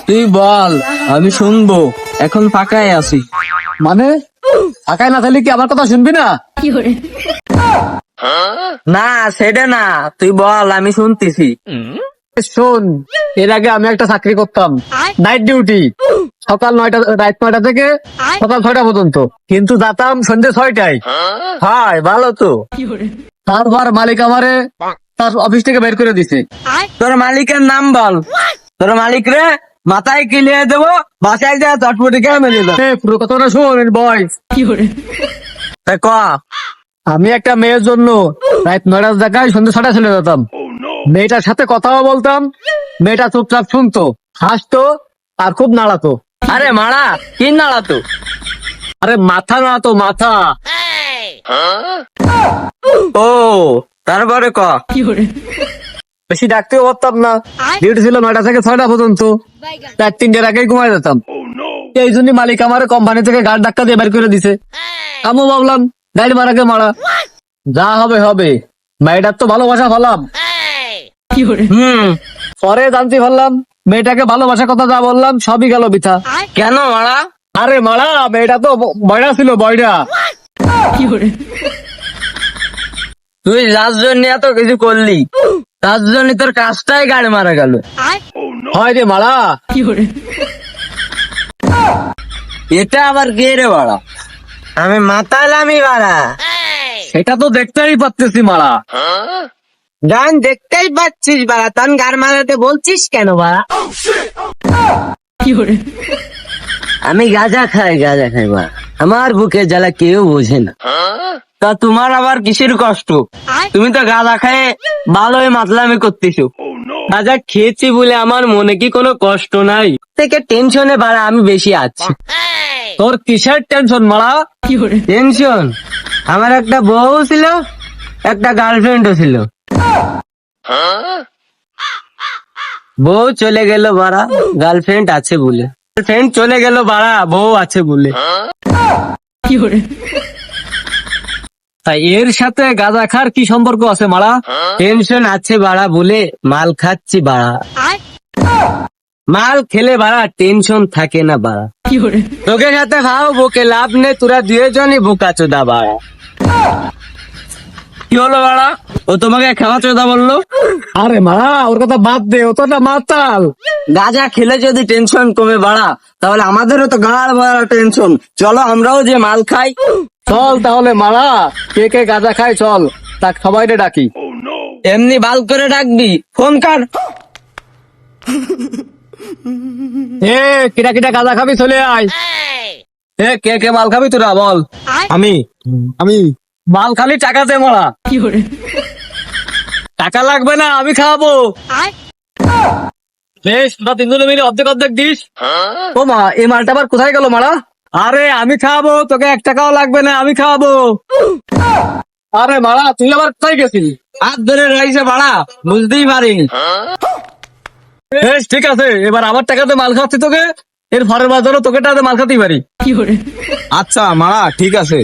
তুই বল, আমি শুনবো। এখন ফাঁকায় আছি। মানে ফাঁকায় না থাকলে কি আমার কথা শুনবি না? না সেটা না, তুই বল, আমি শুনতেছি। শোন, এর আগে আমি একটা চাকরি করতাম, নাইট ডিউটি, সকাল 9টা রাত 9টা থেকে সকাল 6টা পর্যন্ত, কিন্তু যেতাম সন্ধ্যে 6টায়। হাই, ভালো তো। তারপর মালিক আমারে তার অফিস থেকে বের করে দিছে। তোর মালিকের নাম বল। তোর মালিক রে মাথায় কিলিয়ে দেবো, বাসায় যা চটপটি খেয়ে মেলে দাও। পুরো কথাটা শোন বয়। তা ক। আমি একটা মেয়ের জন্য রাত 9টার জায়গায় সন্ধ্যে 6টায় চলে যেতাম। মেয়েটার সাথে কথাও বলতাম, মেয়েটা চুপচাপ শুনতো, হাসতো আর খুব নাড়াতো। আরে মারা, কি নাড়া তো? আরে মাথা নাড়াতো, মাথা। ও, তারপরে ক। বেশি ডাকতেও পারতাম না, ডিউটি ছিল 9টা থেকে 6টা পর্যন্ত, রাত 3টার আগেই ঘুমাই যেতাম। এই জন্য মালিক আমার কোম্পানি থেকে গাড় ধাক্কা দিয়ে বের করে দিছে। আমিও ভাবলাম গাড়ি মারাকে মারা, যা হবে হবে, মেয়েটার তো ভালোবাসা ফেলাম। পরে জানতে পারলাম মেয়েটাকে ভালোবাসার কথা যা বললাম সবই গেল বিথা। কেন মারা? আরে মারা, মেয়েটা তো বয়রা ছিল, বয়রা। তুই যার জন্য এত কিছু করলি, তার জন্য তোর কাজটাই গাড়ি মারা গেল। হয় রে মারা। এটা আবার কে রে বাড়া? আমি মাতালামি বাড়া। সেটা তো দেখতেই পাচ্ছি মারা। গান দেখতেই পাচ্ছিস বাড়া, তখন গাড় মারাতে বলছিস কেন বাড়া? আমি গাঁজা খাই বাড়া, আমার বুকে জ্বালা কেউ বোঝে না। তা তোমার আবার কিসের কষ্ট? তুমি তো গাঁজা খায় ভালোই মাতলামি করতেছো। গাঁজা খেয়েছি বলে আমার মনে কি কোনো কষ্ট নাই? থেকে টেনশনে বাড়া আমি বেশি আছি। তোর কিসের টেনশন মারা? টেনশন? আমার একটা বউ ছিল, একটা গার্লফ্রেন্ডও ছিল। বউ চলে গেল বাড়া, গার্লফ্রেন্ড আছে বলে। গার্লফ্রেন্ড চলে গেল বাড়া, বউ আছে বলে। তাই এর সাথে গাঁজা খার কি সম্পর্ক আছে মারা? টেনশন আছে বাড়া বলে মাল খাচ্ছি বাড়া। মাল খেলে বাড়া টেনশন থাকে না বাড়া। তোকে সাথে খাও বুকে লাভ নেই, তোরা দুজনই বোকা চোদা বাড়া। কি হলো বাড়া? ও তোমাকে খাওয়া চোদা বললো? আরে মারা, ওর কথা বাদ দে, ও তো একটা মাতাল। গাঁজা খেলে যদি টেনশন কমে বাড়া, তাহলে আমাদেরও তো গাড় বাড়া টেনশন। চলো আমরাও যে মাল খাই। চল তাহলে মারা, কে কে গাঁজা খায় চল, তা সবাই ডাকি। এমনি বাল করে ডাকবি, ফোন কর। এ কিটা কিটা গাঁজা খাবি চলে আয়। এ কে কে মাল খাবি তোরা বল। আমি আমি মাল খালি টাকা দে মারা। টাকা লাগবে না, আমি খাওয়াবো। বেশ, তোরা তিনজনে মিলে অর্ধেক অর্ধেক দিস। ও মা, এই মালটা আবার কোথায় গেল মারা? আরে আমি খাওয়াবো, তোকে 1 টাকাও লাগবে না, আমি খাওয়াবো। আরে মারা, তুই আবার কোথায় গেছিস? হাত ধরে রয়েছে বাড়া, বুঝতেই পারিনি। বেশ ঠিক আছে, এবার আমার টাকাতে মাল খাচ্ছি তোকে, এর পরের বার ধরো তোকে টাকাতে মাল খাতেই পারি। আচ্ছা মারা, ঠিক আছে।